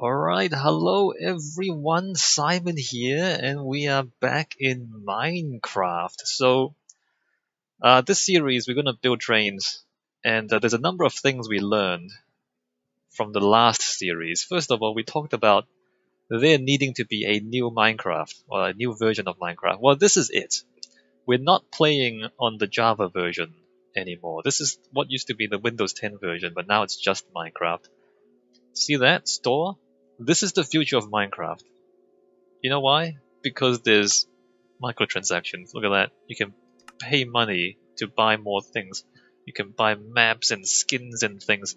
Alright, hello everyone, Simon here, and we are back in Minecraft. This series we're gonna build trains, and there's a number of things we learned from the last series. First of all, we talked about there needing to be a new Minecraft, or a new version of Minecraft. Well, this is it. We're not playing on the Java version anymore. This is what used to be the Windows 10 version, but now it's just Minecraft. See that? Store? This is the future of Minecraft. You know why? Because there's microtransactions. Look at that. You can pay money to buy more things. You can buy maps and skins and things.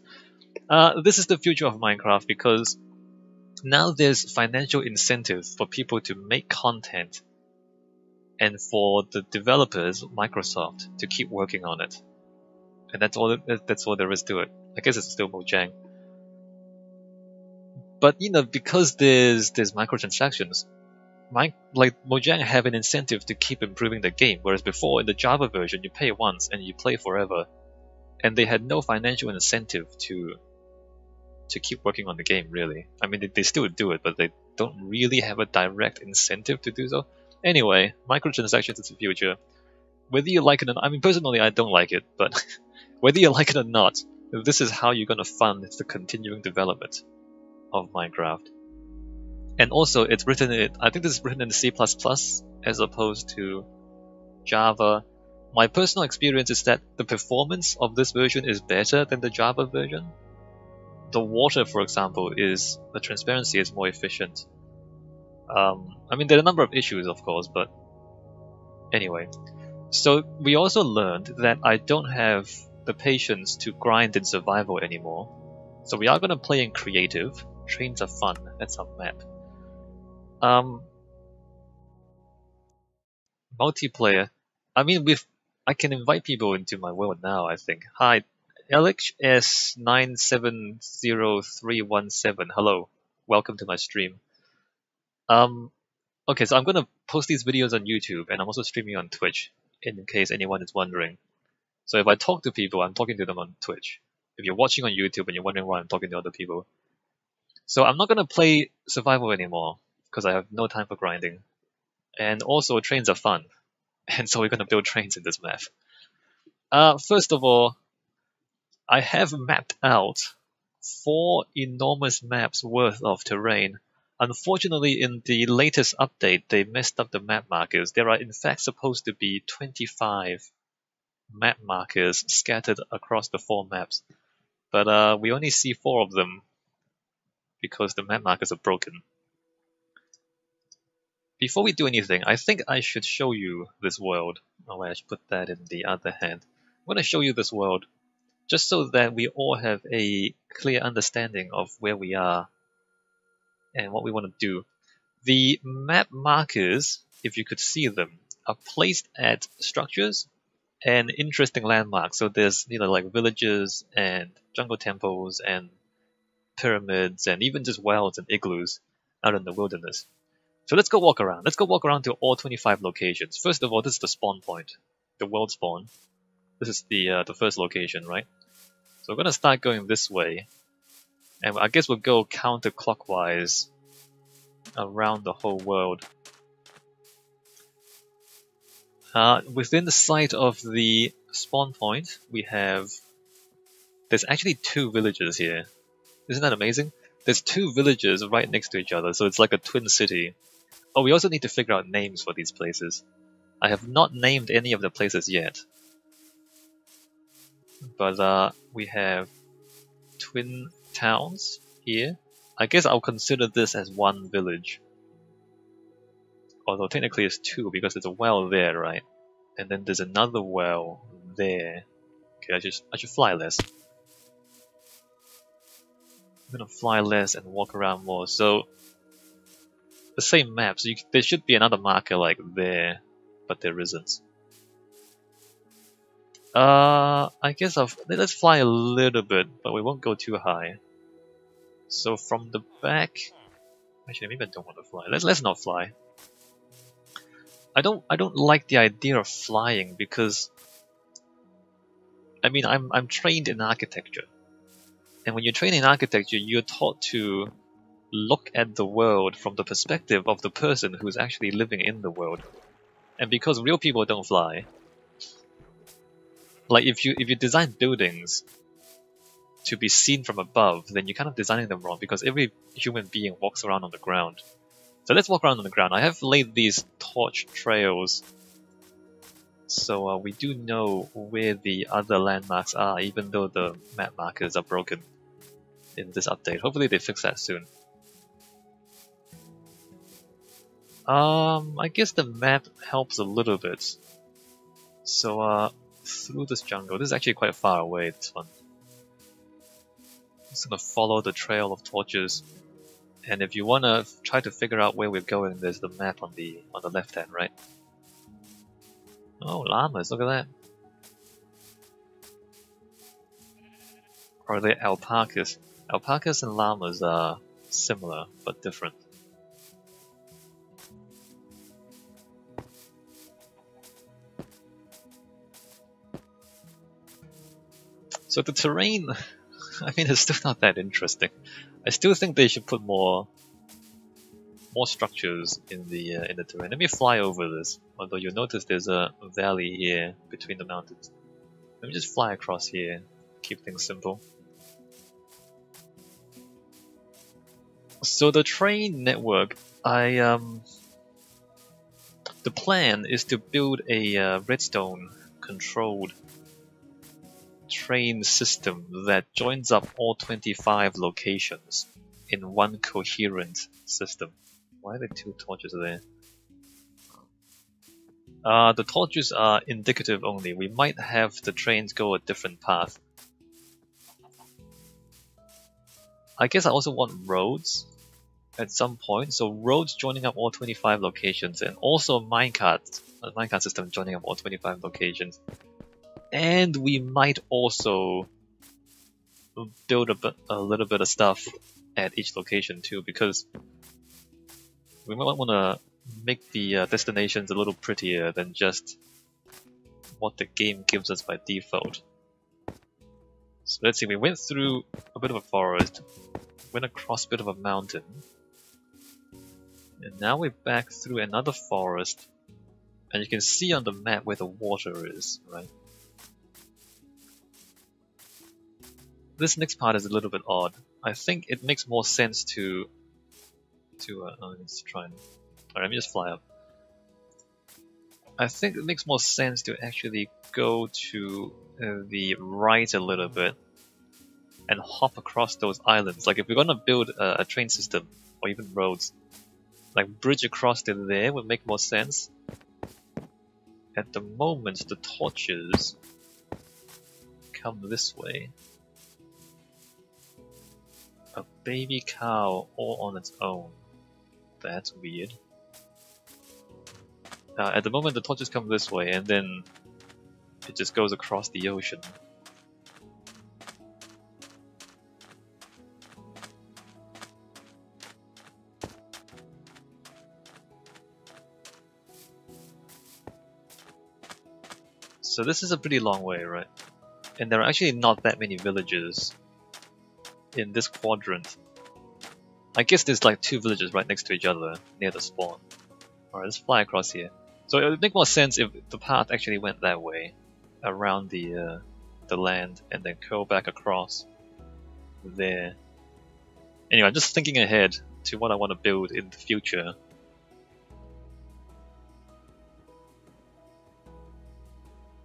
This is the future of Minecraft because now there's financial incentive for people to make content and for the developers, Microsoft, to keep working on it. And that's all there is to it. I guess it's still Mojang. But because there's microtransactions, Mojang have an incentive to keep improving the game, whereas before in the Java version you pay once and you play forever, and they had no financial incentive to keep working on the game really. I mean they still do it, but they don't really have a direct incentive to do so. Anyway, microtransactions is the future. Whether you like it or not, I mean personally I don't like it, but whether you like it or not, this is how you're gonna fund the continuing development of Minecraft. And also it's written in, I think this is written in C++ as opposed to Java. My personal experience is that the performance of this version is better than the Java version. The water, for example, the transparency is more efficient. I mean there are a number of issues of course, but anyway. So we also learned that I don't have the patience to grind in survival anymore. So we are going to play in creative. Trains are fun. That's our map. Multiplayer. I mean, I can invite people into my world now, I think. Hi, Alex S970317. Hello. Welcome to my stream. Okay, so I'm going to post these videos on YouTube, and I'm also streaming on Twitch, in case anyone is wondering. So if I talk to people, I'm talking to them on Twitch. If you're watching on YouTube and you're wondering why I'm talking to other people. So I'm not going to play survival anymore, because I have no time for grinding. And also, trains are fun. And so we're going to build trains in this map. First of all, I have mapped out 4 enormous maps worth of terrain. Unfortunately, in the latest update, they messed up the map markers. There are in fact supposed to be 25 map markers scattered across the 4 maps. But we only see 4 of them because the map markers are broken. Before we do anything, I think I should show you this world. Oh wait, I should put that in the other hand. I'm going to show you this world just so that we all have a clear understanding of where we are and what we want to do. The map markers, if you could see them, are placed at structures and interesting landmarks. So there's like villages and jungle temples and pyramids and even just wells and igloos out in the wilderness. So let's go walk around. Let's go walk around to all 25 locations. First of all, this is the spawn point, the world spawn. This is the first location, right? So we're gonna start going this way, and I guess we'll go counterclockwise around the whole world. Within the sight of the spawn point, there's actually 2 villages here. Isn't that amazing? There's 2 villages right next to each other, so it's like a twin city. Oh, we also need to figure out names for these places. I have not named any of the places yet. But we have twin towns here. I guess I'll consider this as 1 village. Although technically it's 2 because there's a well there, right? And then there's another well there. Okay, I should fly less. I'm gonna fly less and walk around more. So the same map, so there should be another marker like there, but there isn't. I guess let's fly a little bit, but we won't go too high. So from the back, actually maybe I don't want to fly. Let's not fly. I don't like the idea of flying because I mean I'm trained in architecture, and when you're trained in architecture, you're taught to look at the world from the perspective of the person who's actually living in the world. And because real people don't fly, like if you design buildings to be seen from above, then you're kind of designing them wrong because every human being walks around on the ground. So let's walk around on the ground. I have laid these torch trails, so we do know where the other landmarks are, even though the map markers are broken in this update. Hopefully they fix that soon. I guess the map helps a little bit. So through this jungle, this is actually quite far away, this one. Just gonna follow the trail of torches, and if you wanna try to figure out where we're going, there's the map on the left hand, right? Oh, llamas! Look at that. Or are they alpacas? Alpacas and llamas are similar but different. So the terrain, I mean, it's still not that interesting. I still think they should put more structures in the terrain. Let me fly over this. Although you'll notice there's a valley here between the mountains. Let me just fly across here. Keep things simple. So the train network, the plan is to build a redstone controlled train system that joins up all 25 locations in one coherent system. Why are there two torches there? The torches are indicative only. We might have the trains go a different path. I guess I also want roads at some point. So roads joining up all 25 locations, and also a minecart system joining up all 25 locations. And we might also build a little bit of stuff at each location too, because we might want to make the destinations a little prettier than just what the game gives us by default. So let's see, we went through a bit of a forest, went across a bit of a mountain, and now we're back through another forest, and you can see on the map where the water is, right? This next part is a little bit odd. I think it makes more sense to let's try and... Alright, let me just fly up. I think it makes more sense to actually go to the right a little bit and hop across those islands. Like if we're gonna build a train system or even roads, like bridge across to there would make more sense. At the moment, the torches come this way. A baby cow all on its own. That's weird. At the moment the torches come this way and then it just goes across the ocean. So this is a pretty long way, right? And there are actually not that many villages in this quadrant. I guess there's like two villages right next to each other near the spawn. Alright, let's fly across here. So it would make more sense if the path actually went that way, around the land, and then curl back across there. Anyway, I'm just thinking ahead to what I want to build in the future.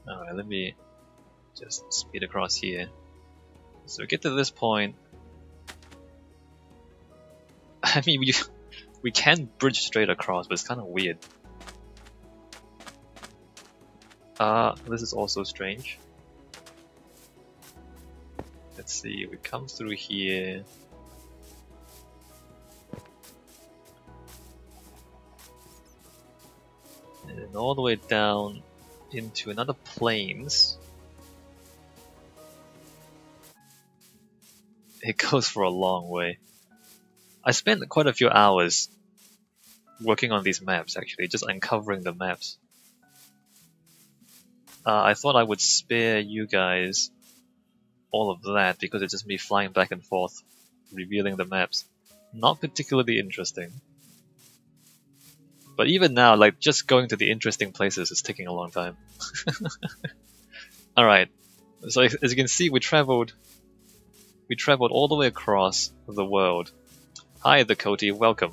Alright, let me just speed across here. So we get to this point. I mean, we can bridge straight across, but it's kind of weird. This is also strange. Let's see, we come through here. And then all the way down into another plains. It goes for a long way. I spent quite a few hours working on these maps, actually, just uncovering the maps. I thought I would spare you guys all of that because it's just me flying back and forth, revealing the maps. Not particularly interesting. But even now, like, just going to the interesting places is taking a long time. Alright, so as you can see, we traveled all the way across the world. Hi, the Cody, welcome.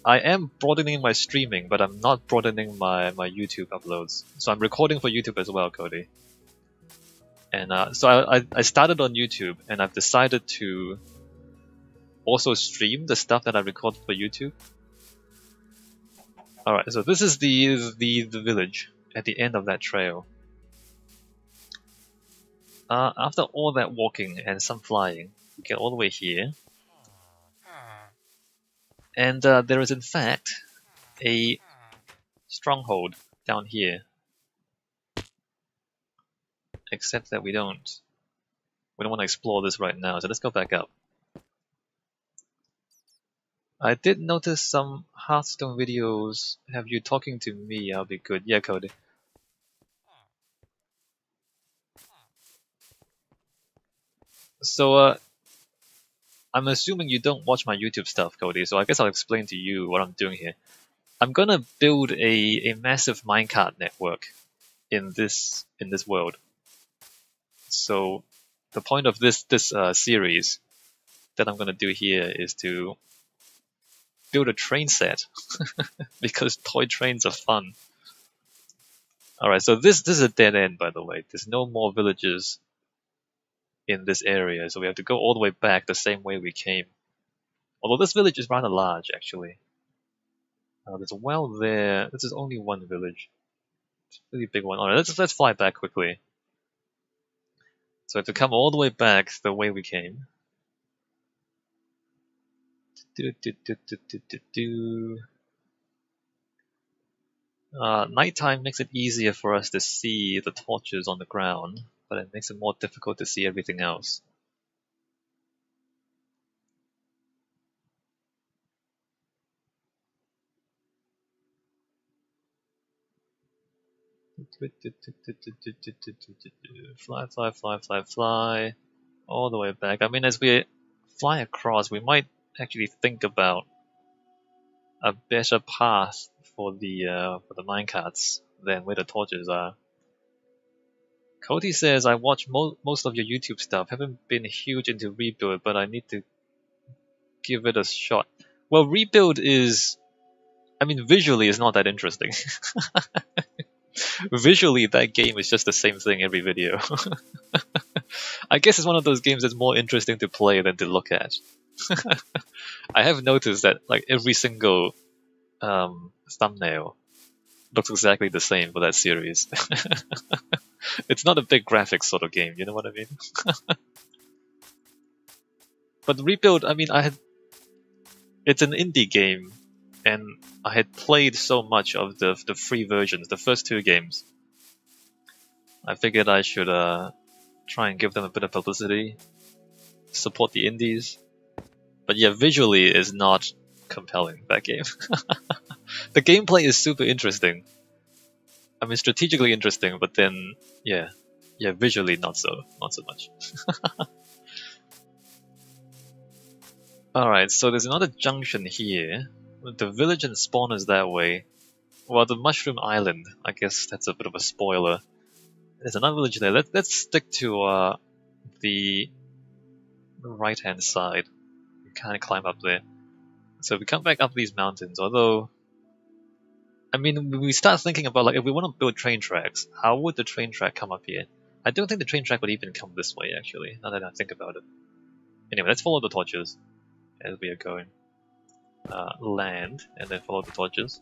I am broadening my streaming, but I'm not broadening my YouTube uploads. So I'm recording for YouTube as well, Cody. And so I started on YouTube, and I've decided to also stream the stuff that I record for YouTube. Alright, so this is the village at the end of that trail. After all that walking and some flying, we get all the way here. And there is in fact a stronghold down here. Except that we don't want to explore this right now, so let's go back up. I did notice some Hearthstone videos have you talking to me. I'll be good. Yeah, Cody. So I'm assuming you don't watch my YouTube stuff, Cody, so I guess I'll explain to you what I'm doing here. I'm gonna build a massive minecart network in this world. So the point of this series that I'm gonna do here is to build a train set because toy trains are fun. Alright, so this is a dead end, by the way. There's no more villages in this area, so we have to go all the way back the same way we came. Although this village is rather large, actually. There's a well there. This is only one village. It's a really big one. Alright, let's fly back quickly. So we have to come all the way back the way we came. Nighttime makes it easier for us to see the torches on the ground, but it makes it more difficult to see everything else. Fly, fly, fly, fly, fly, all the way back. I mean, as we fly across, we might actually think about a better path for the minecarts than where the torches are. Cody says, I watch most of your YouTube stuff. Haven't been huge into Rebuild, but I need to give it a shot. Well, Rebuild is... I mean, visually it's not that interesting. Visually, that game is just the same thing every video. I guess it's one of those games that's more interesting to play than to look at. I have noticed that like every single thumbnail looks exactly the same for that series. It's not a big graphics sort of game, you know what I mean? But Rebuild, I mean, it's an indie game, and I had played so much of the free versions, the first two games. I figured I should try and give them a bit of publicity, support the indies. But yeah, visually is not compelling, that game. The gameplay is super interesting. I mean, strategically interesting, but then, yeah, visually not so much. Alright, so there's another junction here. The village and spawn is that way. Well, the Mushroom Island, I guess that's a bit of a spoiler. There's another village there. Let's stick to the right-hand side. We kind of climb up there. So we come back up these mountains, although... I mean, we start thinking about, like, if we want to build train tracks, how would the train track come up here? I don't think the train track would even come this way, actually, now that I think about it. Anyway, let's follow the torches as we are going. Land, and then follow the torches.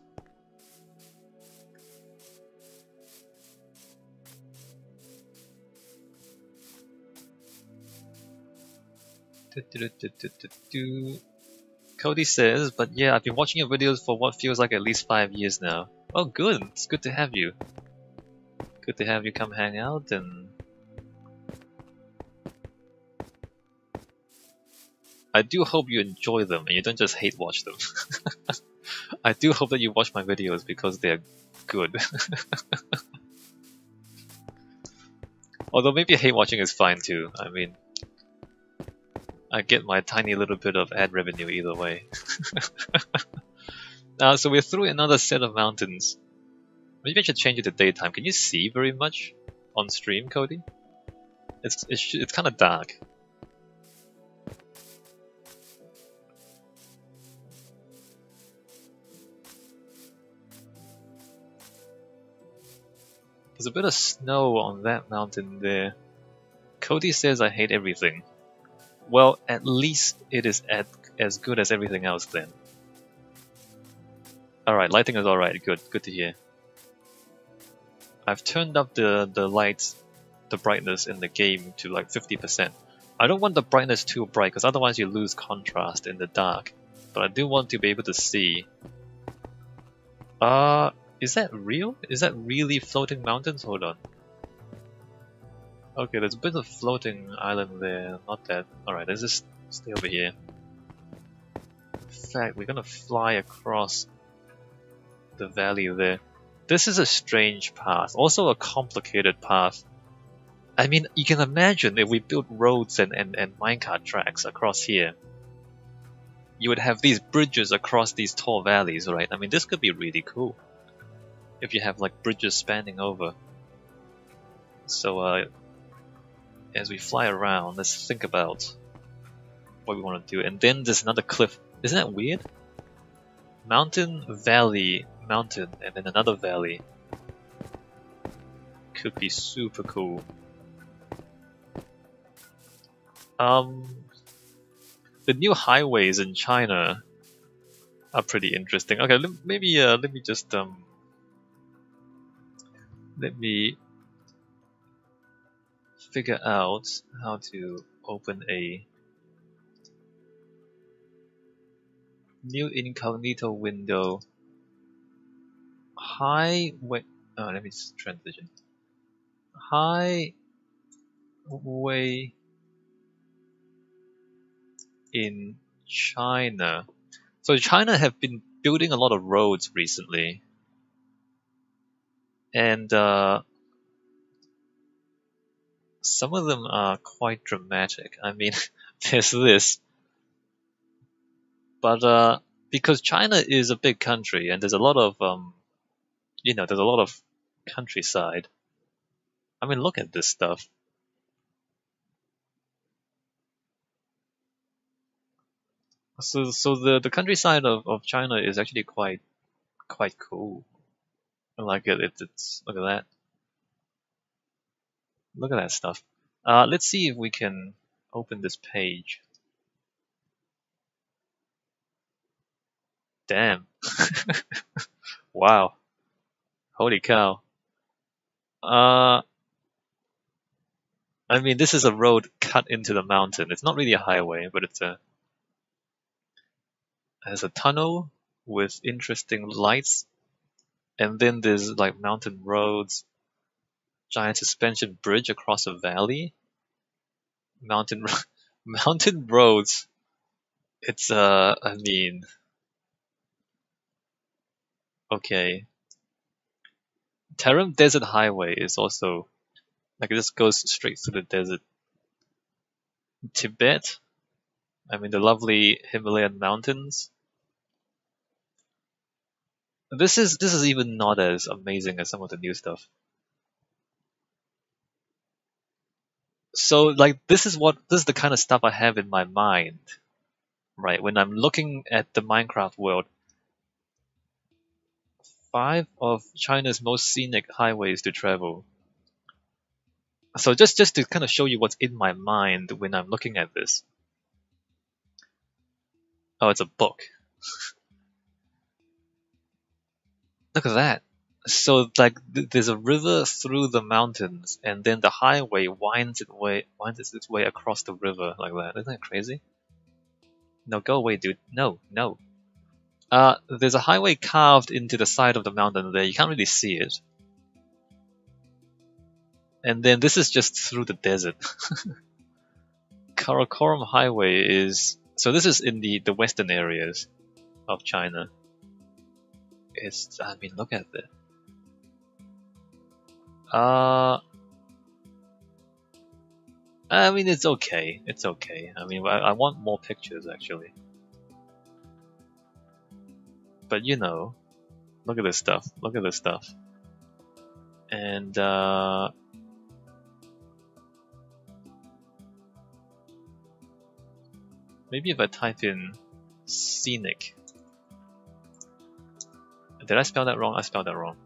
Cody says, but yeah, I've been watching your videos for what feels like at least 5 years now. Oh good, it's good to have you. Good to have you come hang out, and I do hope you enjoy them and you don't just hate watch them. I do hope that you watch my videos because they're good. Although maybe hate watching is fine too. I mean, I get my tiny little bit of ad revenue either way. So we're through another set of mountains. Maybe I should change it to daytime. Can you see very much on stream, Cody? It's kind of dark. There's a bit of snow on that mountain there. Cody says I hate everything. Well, at least it is as good as everything else then. Alright, lighting is alright, good to hear. I've turned up the lights, the brightness in the game to like 50%. I don't want the brightness too bright because otherwise you lose contrast in the dark. But I do want to be able to see. Is that real? Is that really floating mountains? Hold on. Okay, there's a bit of floating island there, not that. Alright, let's just stay over here. In fact, we're gonna fly across the valley there. This is a strange path, also a complicated path. I mean, you can imagine if we built roads and minecart tracks across here. You would have these bridges across these tall valleys, right? I mean, this could be really cool. If you have like bridges spanning over. So, as we fly around, let's think about what we want to do. And then there's another cliff. Isn't that weird? Mountain, valley, mountain, and then another valley. Could be super cool. The new highways in China are pretty interesting. Okay, maybe let me just let me figure out how to open a new incognito window. Highway. Oh, let me just transition. Highway in China. So China have been building a lot of roads recently, and some of them are quite dramatic. I mean, there's this, but because China is a big country and there's a lot of there's a lot of countryside. I mean, look at this stuff. So the countryside of China is actually quite cool. I like it. It's look at that. Look at that stuff. Let's see if we can open this page. Damn. Wow. Holy cow. I mean, this is a road cut into the mountain. It's not really a highway, but has a tunnel with interesting lights. And then there's like mountain roads, giant suspension bridge across a valley, mountain roads. It's I mean, okay. Tarim Desert Highway is also like it just goes straight through the desert. Tibet, I mean the lovely Himalayan mountains. This is even not as amazing as some of the new stuff. So like this is the kind of stuff I have in my mind, right? When I'm looking at the Minecraft world. 5 of China's most scenic highways to travel. So just to kind of show you what's in my mind when I'm looking at this. Oh, it's a book. Look at that. So like there's a river through the mountains, and then the highway winds its way across the river like that. Isn't that crazy? No, go away, dude. No. There's a highway carved into the side of the mountain there. You can't really see it. And then this is just through the desert. Karakoram Highway is... So this is in the western areas of China. I mean, look at that. I mean, it's okay. It's okay. I mean, I want more pictures actually. But you know, look at this stuff. Look at this stuff. And maybe if I type in scenic. Did I spell that wrong? I spelled that wrong.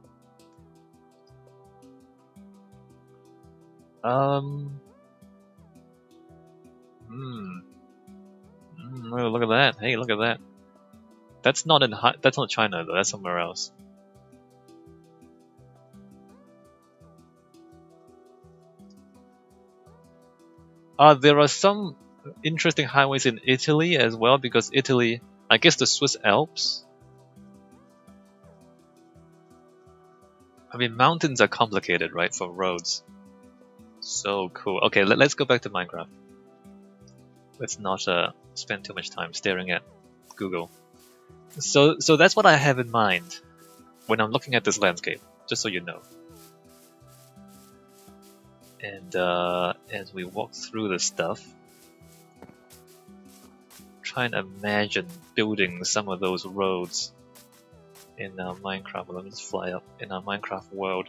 Look at that. Hey, look at that. That's not that's not China though. That's somewhere else. There are some interesting highways in Italy as well, because Italy, I guess the Swiss Alps. I mean, mountains are complicated, right, for roads. So cool. Okay, let's go back to Minecraft. Let's not spend too much time staring at Google. So that's what I have in mind when I'm looking at this landscape, just so you know. And as we walk through the stuff, try and imagine building some of those roads in Minecraft. Let me just fly up in our Minecraft world.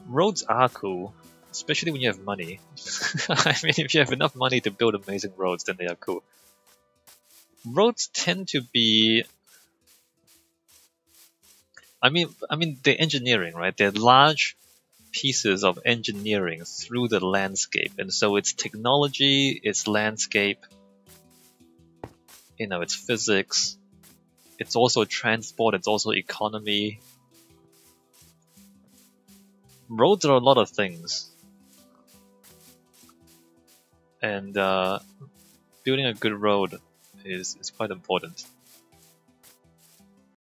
Roads are cool, especially when you have money. I mean, if you have enough money to build amazing roads, then they are cool. Roads tend to be, I mean the engineering, right? They're large pieces of engineering through the landscape, and so it's technology, it's landscape, you know, it's physics, it's also transport, it's also economy. Roads are a lot of things, and building a good road is quite important.